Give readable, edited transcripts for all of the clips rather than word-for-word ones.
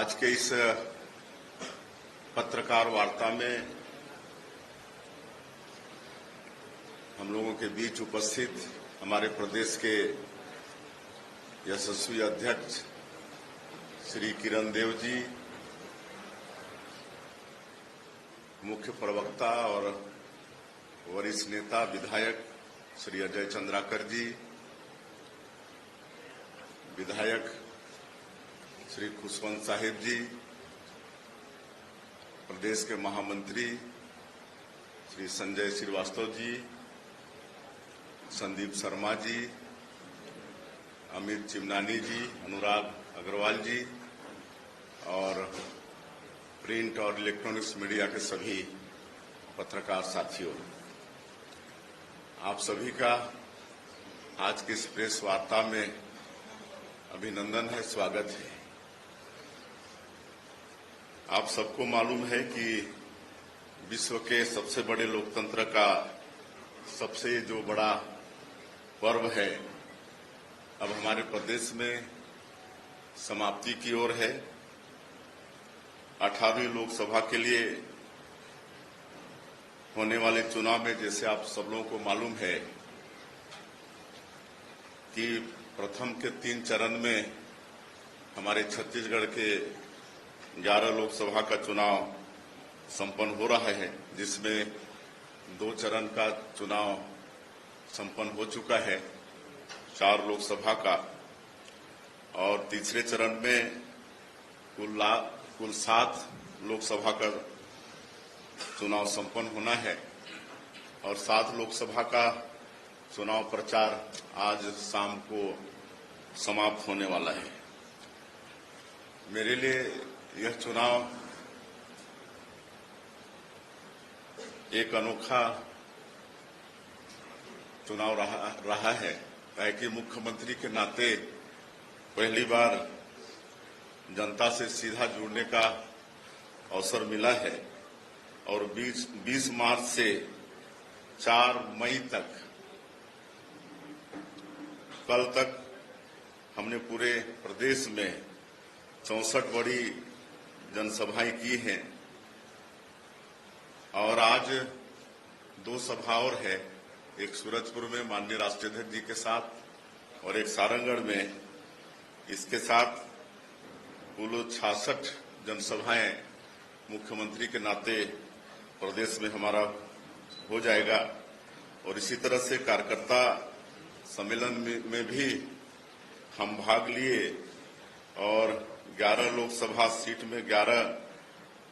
आज के इस पत्रकार वार्ता में हम लोगों के बीच उपस्थित हमारे प्रदेश के यशस्वी अध्यक्ष श्री किरण देव जी, मुख्य प्रवक्ता और वरिष्ठ नेता विधायक श्री अजय चंद्राकर जी, विधायक श्री खुशवंत साहिब जी, प्रदेश के महामंत्री श्री संजय श्रीवास्तव जी, संदीप शर्मा जी, अमित चिमनानी जी, अनुराग अग्रवाल जी और प्रिंट और इलेक्ट्रॉनिक्स मीडिया के सभी पत्रकार साथियों, आप सभी का आज की इस प्रेस वार्ता में अभिनंदन है, स्वागत है। आप सबको मालूम है कि विश्व के सबसे बड़े लोकतंत्र का सबसे जो बड़ा पर्व है अब हमारे प्रदेश में समाप्ति की ओर है। 18वीं लोकसभा के लिए होने वाले चुनाव में जैसे आप सब लोगों को मालूम है कि प्रथम के 3 चरण में हमारे छत्तीसगढ़ के 11 लोकसभा का चुनाव संपन्न हो रहा है, जिसमें 2 चरण का चुनाव संपन्न हो चुका है 4 लोकसभा का, और तीसरे चरण में कुल 7 लोकसभा का चुनाव संपन्न होना है और 7 लोकसभा का चुनाव प्रचार आज शाम को समाप्त होने वाला है। मेरे लिए यह चुनाव एक अनोखा चुनाव रहा है, कि मुख्यमंत्री के नाते पहली बार जनता से सीधा जुड़ने का अवसर मिला है और 20 मार्च से 4 मई तक कल तक हमने पूरे प्रदेश में 64 बड़ी जनसभाएं की हैं और आज 2 सभा और है, एक सूरजपुर में माननीय राष्ट्रीय अध्यक्ष जी के साथ और एक सारंगढ़ में। इसके साथ कुल 66 जनसभाएं मुख्यमंत्री के नाते प्रदेश में हमारा हो जाएगा और इसी तरह से कार्यकर्ता सम्मेलन में भी हम भाग लिए और 11 लोकसभा सीट में 11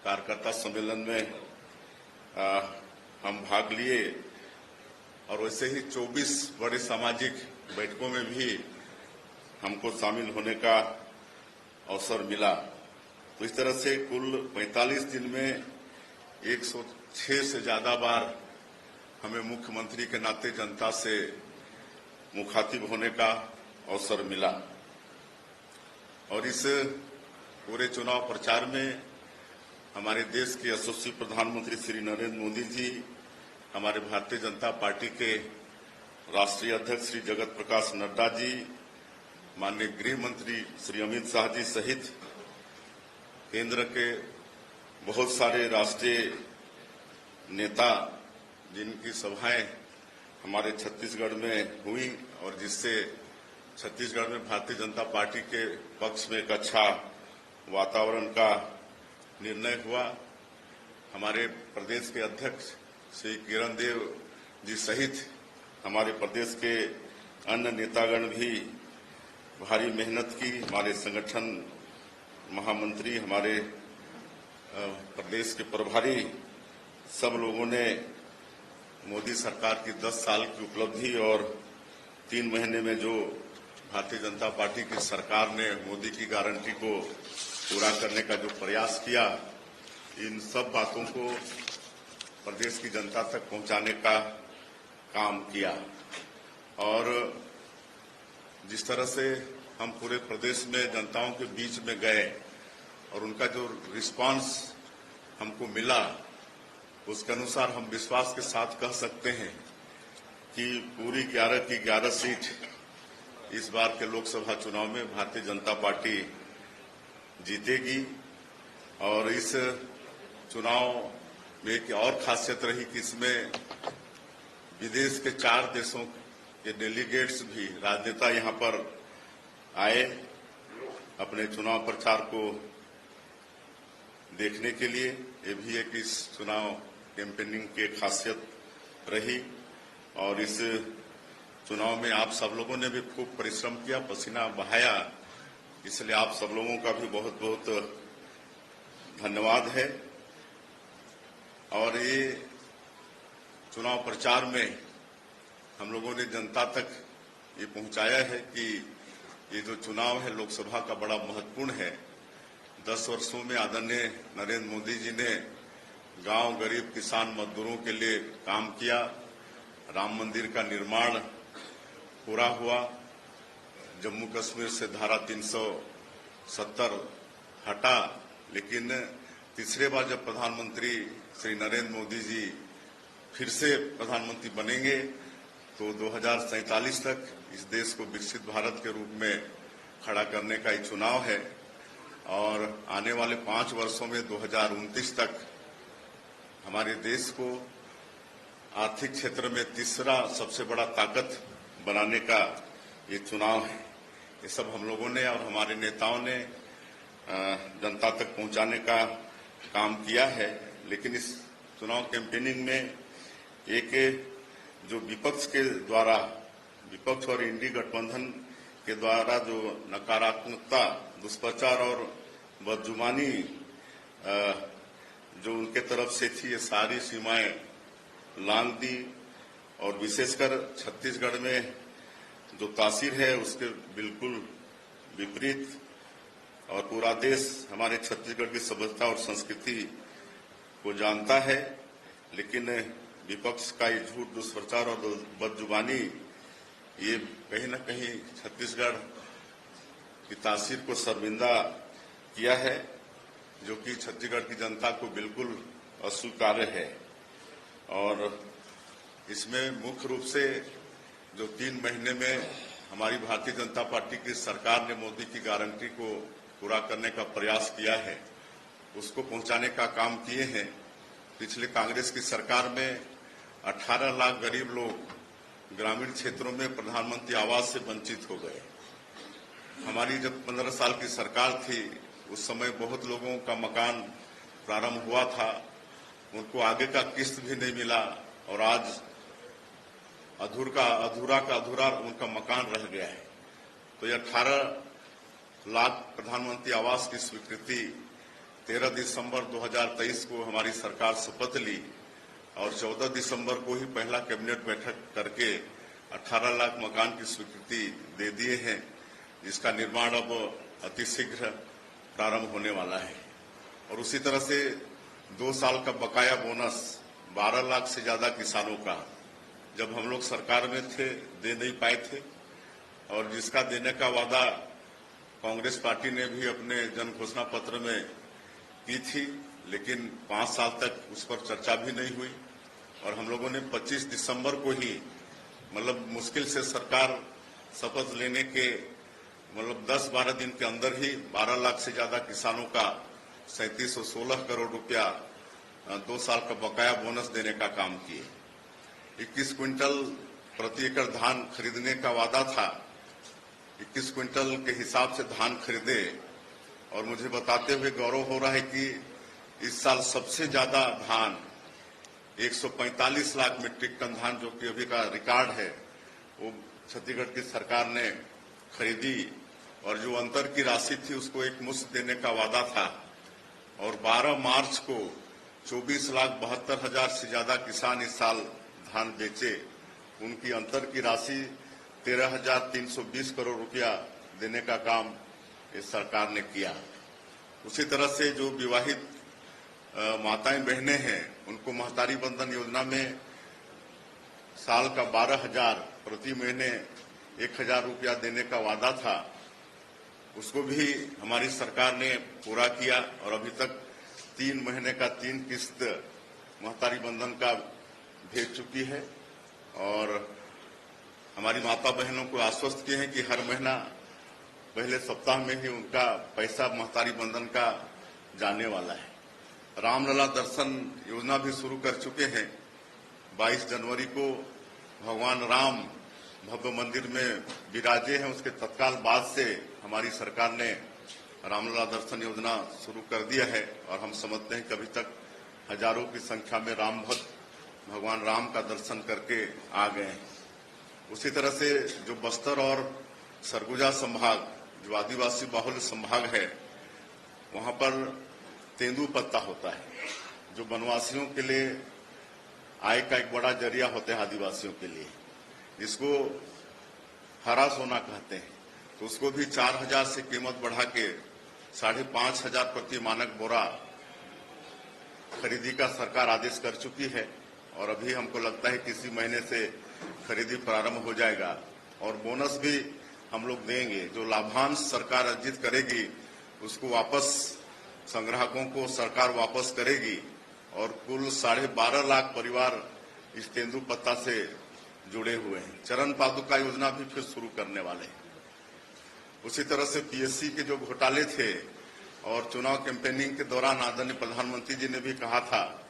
कार्यकर्ता सम्मेलन में हम भाग लिए और वैसे ही 24 बड़े सामाजिक बैठकों में भी हमको शामिल होने का अवसर मिला। तो इस तरह से कुल 45 दिन में 106 से ज्यादा बार हमें मुख्यमंत्री के नाते जनता से मुखातिब होने का अवसर मिला और इस पूरे चुनाव प्रचार में हमारे देश के यशस्वी प्रधानमंत्री श्री नरेंद्र मोदी जी, हमारे भारतीय जनता पार्टी के राष्ट्रीय अध्यक्ष श्री जगत प्रकाश नड्डा जी, माननीय गृह मंत्री श्री अमित शाह जी सहित केंद्र के बहुत सारे राष्ट्रीय नेता, जिनकी सभाएं हमारे छत्तीसगढ़ में हुई और जिससे छत्तीसगढ़ में भारतीय जनता पार्टी के पक्ष में एक अच्छा वातावरण का निर्णय हुआ। हमारे प्रदेश के अध्यक्ष श्री किरण देव जी सहित हमारे प्रदेश के अन्य नेतागण भी भारी मेहनत की। हमारे संगठन महामंत्री, हमारे प्रदेश के प्रभारी, सब लोगों ने मोदी सरकार की 10 साल की उपलब्धि और 3 महीने में जो भारतीय जनता पार्टी की सरकार ने मोदी की गारंटी को पूरा करने का जो प्रयास किया, इन सब बातों को प्रदेश की जनता तक पहुंचाने का काम किया। और जिस तरह से हम पूरे प्रदेश में जनताओं के बीच में गए और उनका जो रिस्पांस हमको मिला, उसके अनुसार हम विश्वास के साथ कह सकते हैं कि पूरी 11 की 11 सीट इस बार के लोकसभा चुनाव में भारतीय जनता पार्टी जीतेगी और इस चुनाव में एक और खासियत रही कि इसमें विदेश के 4 देशों के डेलीगेट्स भी राजनेता यहां पर आए अपने चुनाव प्रचार को देखने के लिए। ये भी एक इस चुनाव कैंपेनिंग की खासियत रही और इस चुनाव में आप सब लोगों ने भी खूब परिश्रम किया, पसीना बहाया, इसलिए आप सब लोगों का भी बहुत बहुत धन्यवाद है। और ये चुनाव प्रचार में हम लोगों ने जनता तक ये पहुंचाया है कि ये जो चुनाव है लोकसभा का बड़ा महत्वपूर्ण है। 10 वर्षों में आदरणीय नरेंद्र मोदी जी ने गांव, गरीब, किसान, मजदूरों के लिए काम किया। राम मंदिर का निर्माण पूरा हुआ। जम्मू कश्मीर से धारा 370 हटा, लेकिन तीसरे बार जब प्रधानमंत्री श्री नरेंद्र मोदी जी फिर से प्रधानमंत्री बनेंगे तो 2047 तक इस देश को विकसित भारत के रूप में खड़ा करने का ये चुनाव है। और आने वाले 5 वर्षों में 2029 तक हमारे देश को आर्थिक क्षेत्र में तीसरा सबसे बड़ा ताकत बनाने का ये चुनाव है। ये सब हम लोगों ने और हमारे नेताओं ने जनता तक पहुंचाने का काम किया है। लेकिन इस चुनाव कैंपेनिंग में एक जो विपक्ष और इंडी गठबंधन के द्वारा जो नकारात्मकता, दुष्प्रचार और बदजुबानी जो उनके तरफ से थी, ये सारी सीमाएं लांघ दी और विशेषकर छत्तीसगढ़ में जो तासीर है उसके बिल्कुल विपरीत। और पूरा देश हमारे छत्तीसगढ़ की सभ्यता और संस्कृति को जानता है, लेकिन विपक्ष का ये झूठ, दुष्प्रचार और बदजुबानी ये कहीं न कहीं छत्तीसगढ़ की तासीर को शर्मिंदा किया है, जो कि छत्तीसगढ़ की जनता को बिल्कुल अस्वीकार्य है। और इसमें मुख्य रूप से जो 3 महीने में हमारी भारतीय जनता पार्टी की सरकार ने मोदी की गारंटी को पूरा करने का प्रयास किया है, उसको पहुंचाने का काम किए हैं। पिछले कांग्रेस की सरकार में 18 लाख गरीब लोग ग्रामीण क्षेत्रों में प्रधानमंत्री आवास से वंचित हो गए। हमारी जब 15 साल की सरकार थी उस समय बहुत लोगों का मकान प्रारंभ हुआ था, उनको आगे का किस्त भी नहीं मिला और आज अधूरा उनका मकान रह गया है। तो ये 18 लाख प्रधानमंत्री आवास की स्वीकृति 13 दिसंबर 2023 को हमारी सरकार शपथ ली और 14 दिसंबर को ही पहला कैबिनेट बैठक करके 18 लाख मकान की स्वीकृति दे दिए हैं, जिसका निर्माण अब अतिशीघ्र प्रारंभ होने वाला है। और उसी तरह से 2 साल का बकाया बोनस 12 लाख से ज्यादा किसानों का जब हम लोग सरकार में थे दे नहीं पाए थे, और जिसका देने का वादा कांग्रेस पार्टी ने भी अपने जन घोषणा पत्र में की थी, लेकिन 5 साल तक उस पर चर्चा भी नहीं हुई। और हम लोगों ने 25 दिसंबर को ही मुश्किल से सरकार शपथ लेने के 10-12 दिन के अंदर ही 12 लाख से ज्यादा किसानों का 3716 करोड़ रुपया 2 साल का बकाया बोनस देने का काम किए। 21 क्विंटल प्रति एकड़ धान खरीदने का वादा था, 21 क्विंटल के हिसाब से धान खरीदे। और मुझे बताते हुए गौरव हो रहा है कि इस साल सबसे ज्यादा धान 145 लाख मीट्रिक टन धान, जो कि अभी का रिकॉर्ड है, वो छत्तीसगढ़ की सरकार ने खरीदी। और जो अंतर की राशि थी उसको एक मुश्त देने का वादा था। और 12 मार्च को 24,72,000 से ज्यादा किसान इस साल धान बेचे। उनकी अंतर की राशि 13,320 करोड़ रुपया देने का काम इस सरकार ने किया। उसी तरह से जो विवाहित माताएं बहनें हैं उनको महतारी बंधन योजना में साल का 12,000 प्रति महीने 1,000 रुपया देने का वादा था, उसको भी हमारी सरकार ने पूरा किया। और अभी तक 3 महीने का 3 किस्त महतारी बंधन का भेज चुकी है। और हमारी माता बहनों को आश्वस्त किए हैं कि हर महीना पहले सप्ताह में ही उनका पैसा महतारी बंधन का जाने वाला है। रामलला दर्शन योजना भी शुरू कर चुके हैं। 22 जनवरी को भगवान राम भव्य मंदिर में विराजे हैं, उसके तत्काल बाद से हमारी सरकार ने रामलला दर्शन योजना शुरू कर दिया है और हम समझते हैं कि अभी तक हजारों की संख्या में राम भक्त भगवान राम का दर्शन करके आ गए हैं। उसी तरह से जो बस्तर और सरगुजा संभाग, जो आदिवासी बाहुल्य संभाग है, वहां पर तेंदुपत्ता होता है, जो वनवासियों के लिए आय का एक बड़ा जरिया होता है आदिवासियों के लिए, जिसको हरा सोना कहते हैं। तो उसको भी 4,000 से कीमत बढ़ा के 5,500 प्रति मानक बोरा खरीदी का सरकार आदेश कर चुकी है और अभी हमको लगता है कि इसी महीने से खरीदी प्रारंभ हो जाएगा और बोनस भी हम लोग देंगे। जो लाभांश सरकार अर्जित करेगी उसको वापस संग्राहकों को सरकार वापस करेगी और कुल 12.5 लाख परिवार इस तेंदुपत्ता से जुड़े हुए हैं। चरण पादुका योजना भी फिर शुरू करने वाले हैं। उसी तरह से पीएससी के जो घोटाले थे और चुनाव कैंपेनिंग के दौरान आदरणीय प्रधानमंत्री जी ने भी कहा था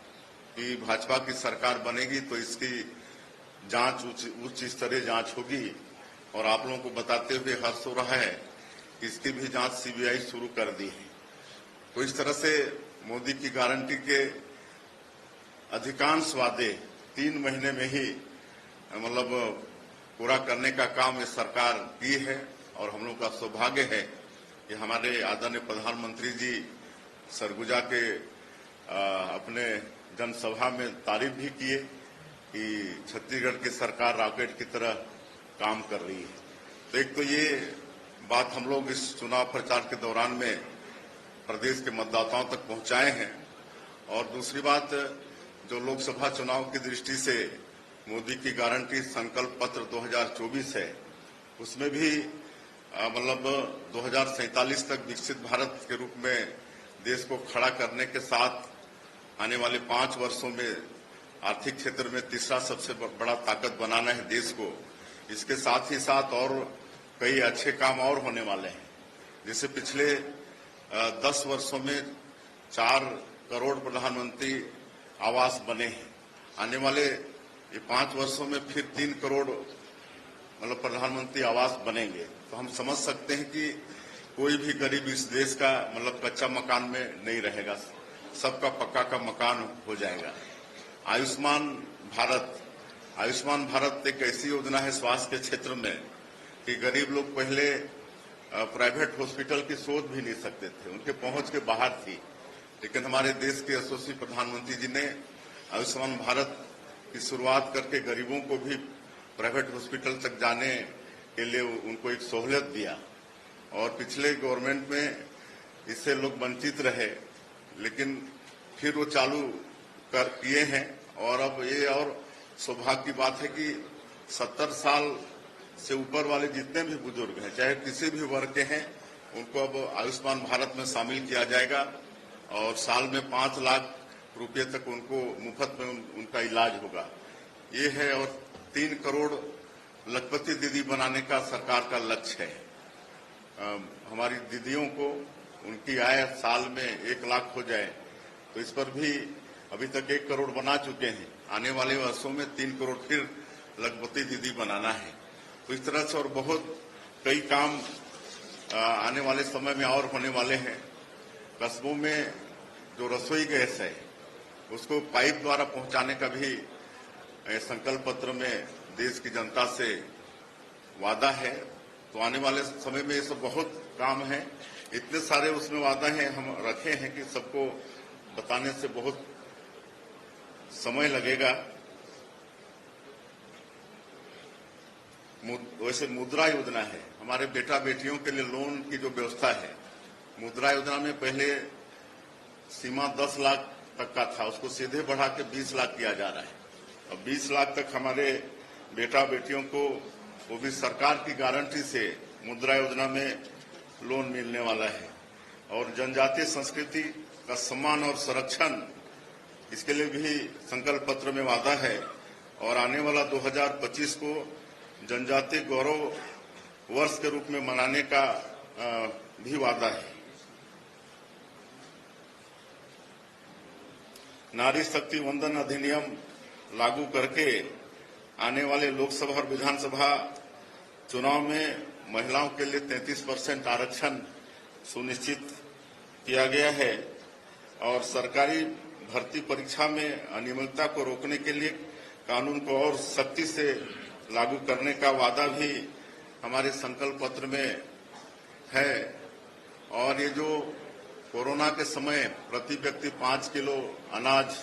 कि भाजपा की सरकार बनेगी तो इसकी जांच उच्च स्तरीय जांच होगी और आप लोगों को बताते हुए हर्ष हो रहा है कि इसकी भी जांच सीबीआई शुरू कर दी है। तो इस तरह से मोदी की गारंटी के अधिकांश वादे 3 महीने में ही मतलब पूरा करने का काम ये सरकार की है और हम लोग का सौभाग्य है कि हमारे आदरणीय प्रधानमंत्री जी सरगुजा के अपने जनसभा में तारीफ भी किए कि छत्तीसगढ़ की सरकार रॉकेट की तरह काम कर रही है। तो एक तो ये बात हम लोग इस चुनाव प्रचार के दौरान में प्रदेश के मतदाताओं तक पहुंचाए हैं और दूसरी बात, जो लोकसभा चुनाव की दृष्टि से मोदी की गारंटी संकल्प पत्र 2024 है, उसमें भी मतलब 2047 तक विकसित भारत के रूप में देश को खड़ा करने के साथ आने वाले 5 वर्षों में आर्थिक क्षेत्र में तीसरा सबसे बड़ा ताकत बनाना है देश को। इसके साथ ही साथ और कई अच्छे काम और होने वाले हैं। जैसे पिछले 10 वर्षों में 4 करोड़ प्रधानमंत्री आवास बने हैं। आने वाले ये 5 वर्षों में फिर 3 करोड़ मतलब प्रधानमंत्री आवास बनेंगे। तो हम समझ सकते हैं कि कोई भी गरीब इस देश का मतलब कच्चा मकान में नहीं रहेगा, सबका पक्का का मकान हो जाएगा। आयुष्मान भारत एक ऐसी योजना है स्वास्थ्य के क्षेत्र में कि गरीब लोग पहले प्राइवेट हॉस्पिटल की सोच भी नहीं सकते थे, उनके पहुंच के बाहर थी। लेकिन हमारे देश के यशस्वी प्रधानमंत्री जी ने आयुष्मान भारत की शुरुआत करके गरीबों को भी प्राइवेट हॉस्पिटल तक जाने के लिए उनको एक सहूलियत दिया और पिछले गवर्नमेंट में इससे लोग वंचित रहे, लेकिन फिर वो चालू कर किए हैं। और अब ये और सौभाग्य की बात है कि 70 साल से ऊपर वाले जितने भी बुजुर्ग हैं, चाहे किसी भी वर्ग के हैं, उनको अब आयुष्मान भारत में शामिल किया जाएगा और साल में 5 लाख रुपए तक उनको मुफ्त में उनका इलाज होगा। ये है और 3 करोड़ लखपति दीदी बनाने का सरकार का लक्ष्य है। हमारी दीदियों को उनकी आय साल में 1 लाख हो जाए, तो इस पर भी अभी तक 1 करोड़ बना चुके हैं। आने वाले वर्षों में 3 करोड़ फिर लखपति दीदी बनाना है। तो इस तरह से और बहुत कई काम आने वाले समय में और होने वाले हैं। कस्बों में जो रसोई गैस है उसको पाइप द्वारा पहुंचाने का भी संकल्प पत्र में देश की जनता से वादा है। तो आने वाले समय में ये सब बहुत काम है, इतने सारे उसमें वादा हैं हम रखे हैं कि सबको बताने से बहुत समय लगेगा। वैसे मुद्रा योजना है, हमारे बेटा बेटियों के लिए लोन की जो व्यवस्था है, मुद्रा योजना में पहले सीमा 10 लाख तक का था, उसको सीधे बढ़ा के 20 लाख किया जा रहा है। अब 20 लाख तक हमारे बेटा बेटियों को वो भी सरकार की गारंटी से मुद्रा योजना में लोन मिलने वाला है। और जनजातीय संस्कृति का सम्मान और संरक्षण, इसके लिए भी संकल्प पत्र में वादा है और आने वाला 2025 को जनजातीय गौरव वर्ष के रूप में मनाने का भी वादा है। नारी शक्ति वंदन अधिनियम लागू करके आने वाले लोकसभा और विधानसभा चुनाव में महिलाओं के लिए 33% आरक्षण सुनिश्चित किया गया है और सरकारी भर्ती परीक्षा में अनियमितता को रोकने के लिए कानून को और सख्ती से लागू करने का वादा भी हमारे संकल्प पत्र में है। और ये जो कोरोना के समय प्रति व्यक्ति 5 किलो अनाज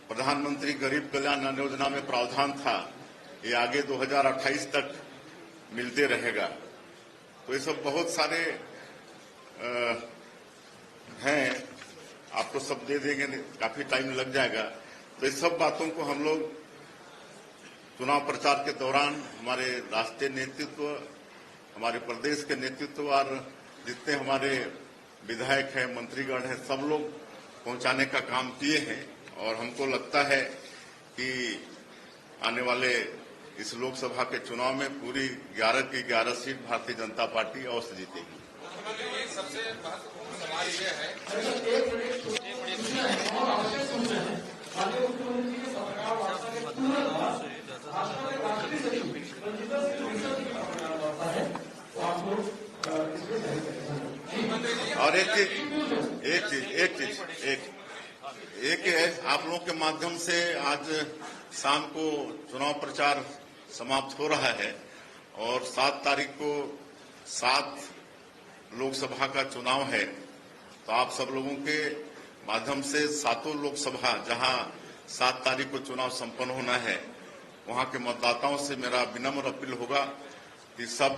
प्रधानमंत्री गरीब कल्याण अन्न योजना में प्रावधान था, ये आगे 2028 तक मिलते रहेगा। तो ये सब बहुत सारे हैं, आपको सब दे देंगे, काफी टाइम लग जाएगा। तो इस सब बातों को हम लोग चुनाव प्रचार के दौरान हमारे राष्ट्रीय नेतृत्व, हमारे प्रदेश के नेतृत्व और जितने हमारे विधायक हैं, मंत्रीगण हैं, सब लोग पहुंचाने का काम किए हैं। और हमको लगता है कि आने वाले इस लोकसभा के चुनाव में पूरी 11 की 11 सीट भारतीय जनता पार्टी अवश्य जीतेगी। सबसे महत्वपूर्ण सवाल ये है और एक है, आप लोगों के माध्यम से आज शाम को चुनाव प्रचार समाप्त हो रहा है और 7 तारीख को 7 लोकसभा का चुनाव है। तो आप सब लोगों के माध्यम से 7 लोकसभा जहां 7 तारीख को चुनाव संपन्न होना है, वहां के मतदाताओं से मेरा विनम्र अपील होगा कि सब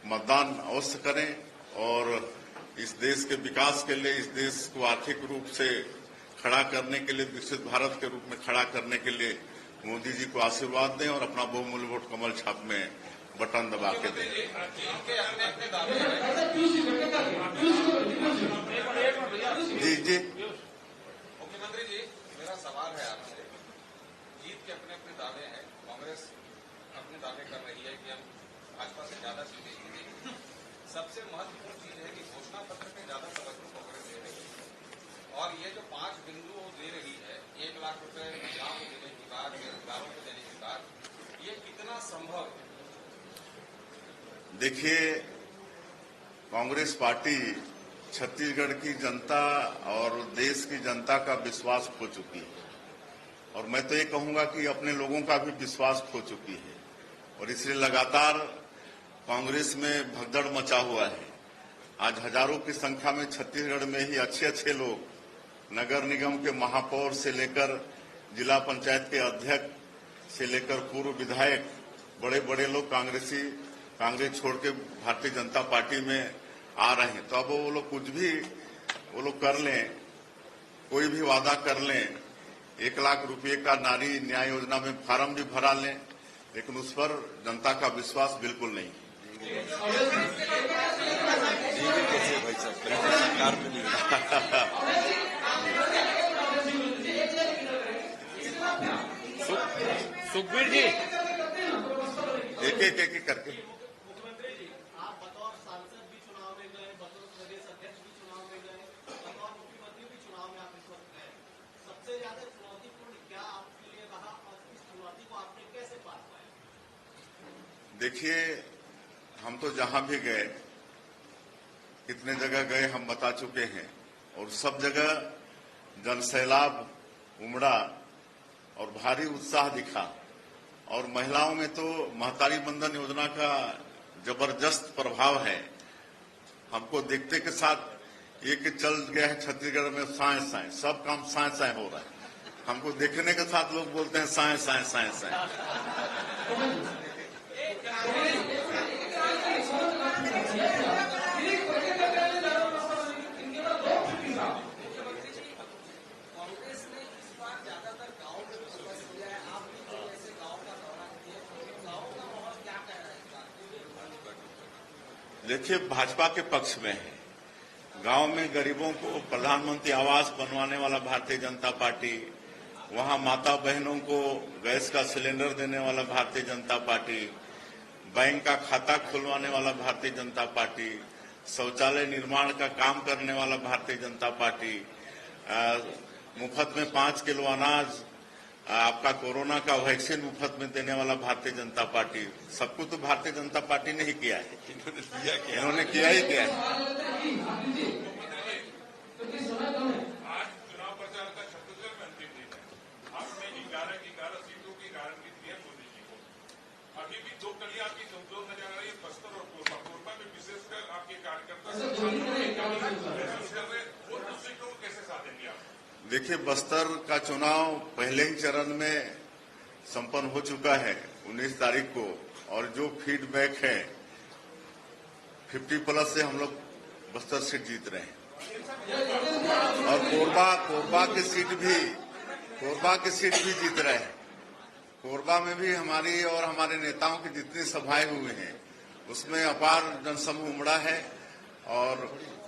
मतदान अवश्य करें और इस देश के विकास के लिए, इस देश को आर्थिक रूप से खड़ा करने के लिए, विकसित भारत के रूप में खड़ा करने के लिए मोदी जी को आशीर्वाद दें और अपना बहुमूल्य वोट कमल छाप में बटन दबा के दें। जी मुख्यमंत्री जी, मेरा सवाल है आपसे। जीत के अपने अपने दावे हैं, कांग्रेस अपने दावे कर रही है कि हम भाजपा से ज्यादा सीटें जीतेंगे। सबसे महत्वपूर्ण चीज है कि घोषणा पत्र में ज्यादा तवज्जो कांग्रेस दे रही है और ये जो 5 बिंदु वो दे रही है, 1 लाख रुपए महिलाओं को देने की बात, बेरोजगारों को देने की बात, ये कितना संभव है? देखिए, कांग्रेस पार्टी छत्तीसगढ़ की जनता और देश की जनता का विश्वास खो चुकी है और मैं तो ये कहूंगा कि अपने लोगों का भी विश्वास खो चुकी है और इसलिए लगातार कांग्रेस में भगदड़ मचा हुआ है। आज हजारों की संख्या में छत्तीसगढ़ में ही अच्छे लोग, नगर निगम के महापौर से लेकर जिला पंचायत के अध्यक्ष से लेकर पूर्व विधायक, बड़े लोग कांग्रेस छोड़ के भारतीय जनता पार्टी में आ रहे हैं। तो अब वो लोग कुछ भी वो लोग कर लें, कोई भी वादा कर लें, 1 लाख रुपए का नारी न्याय योजना में फार्म भी भरा लें, लेकिन उस पर जनता का विश्वास बिल्कुल नहीं। सुखबीर जी, एक करके मुख्यमंत्री जी, आप बतौर सांसद भी चुनाव में गए, बतौर प्रदेश अध्यक्ष भी चुनाव में गए, बतौर मुख्यमंत्री भी चुनाव में आप इस वक्त गए। सबसे ज्यादा चुनौतीपूर्ण क्या आपके लिए रहा और इस चुनौती को आपने कैसे पार पाया? देखिए, हम तो जहां भी गए, कितने जगह गए हम बता चुके हैं और सब जगह जनसैलाब उमड़ा और भारी उत्साह दिखा और महिलाओं में तो महतारी बंधन योजना का जबरदस्त प्रभाव है। हमको देखते के साथ ये कि चल गया है छत्तीसगढ़ में साए सब काम साए हो रहा है। हमको देखने के साथ लोग बोलते हैं साए। देखिए, भाजपा के पक्ष में है। गांव में गरीबों को प्रधानमंत्री आवास बनवाने वाला भारतीय जनता पार्टी, वहां माता बहनों को गैस का सिलेंडर देने वाला भारतीय जनता पार्टी, बैंक का खाता खुलवाने वाला भारतीय जनता पार्टी, शौचालय निर्माण का काम करने वाला भारतीय जनता पार्टी, मुफ्त में 5 किलो अनाज, आपका कोरोना का वैक्सीन मुफ्त में देने वाला भारतीय जनता पार्टी, सबको तो भारतीय जनता पार्टी ने ही किया है। इन्होंने किया ही क्या है। आज चुनाव प्रचार का छत्तीसगढ़ में अंतिम दिन है। आपने 11 सीटों की गारंटी दी है मोदी जी को। अभी भी 2 कलियां आपकी कमजोर नजर आ रही है, बस्तर और कोरबा। कोरबा में विशेषकर आपके कार्यकर्ता वो 2 सीटों को कैसे साधेंगे आप? देखिए, बस्तर का चुनाव पहले ही चरण में संपन्न हो चुका है 19 तारीख को, और जो फीडबैक है 50+ से हम लोग बस्तर सीट जीत रहे हैं। और कोरबा की सीट भी जीत रहे हैं। कोरबा में भी हमारी और हमारे नेताओं की जितनी सभाएं हुई हैं उसमें अपार जनसमूह उमड़ा है। और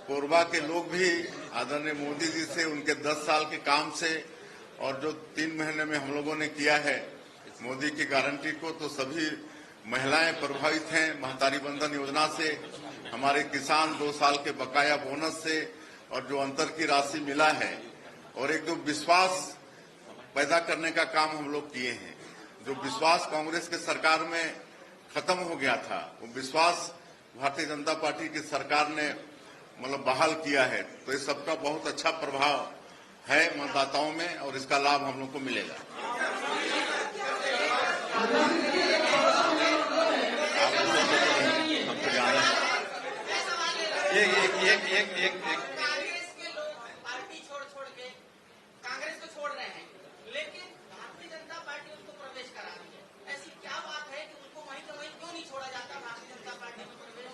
कोरबा के लोग भी आदरणीय मोदी जी से, उनके 10 साल के काम से, और जो 3 महीने में हम लोगों ने किया है मोदी की गारंटी को, तो सभी महिलाएं प्रभावित हैं। महतारी बंधन योजना से, हमारे किसान 2 साल के बकाया बोनस से, और जो अंतर की राशि मिला है, और एक जो विश्वास पैदा करने का काम हम लोग किए हैं। जो विश्वास कांग्रेस के सरकार में खत्म हो गया था, वो विश्वास भारतीय जनता पार्टी की सरकार ने मतलब बहाल किया है। तो इस सबका बहुत अच्छा प्रभाव है मतदाताओं में, और इसका लाभ हम लोग को मिलेगा। हमको जाना है। कांग्रेस के लोग पार्टी छोड़ के कांग्रेस को छोड़ रहे हैं, लेकिन भारतीय जनता पार्टी उनको प्रवेश करा रही है। ऐसी क्या बात है कि उनको वहीं का वहीं क्यों नहीं छोड़ा जाता? भारतीय जनता पार्टी में प्रवेश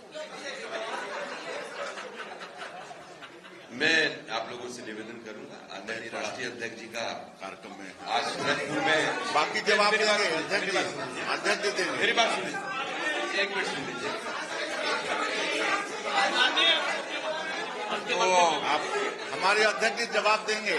मैं आप लोगों से निवेदन करूंगा, आदरणीय राष्ट्रीय अध्यक्ष जी का कार्यक्रम में आज सूरजपुर में बाकी जवाब मेरी बात देंगे। सुनिए, अध्यक्ष जी देंगे। मेरी बात सुनिए, 1 मिनट सुन लीजिए। तो आप हमारे अध्यक्ष जी जवाब देंगे।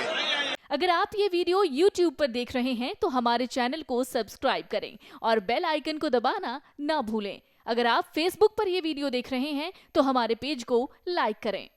अगर आप ये वीडियो YouTube पर देख रहे हैं तो हमारे चैनल को सब्सक्राइब करें और बेल आइकन को दबाना ना भूलें। अगर आप Facebook पर ये वीडियो देख रहे हैं तो हमारे पेज को लाइक करें।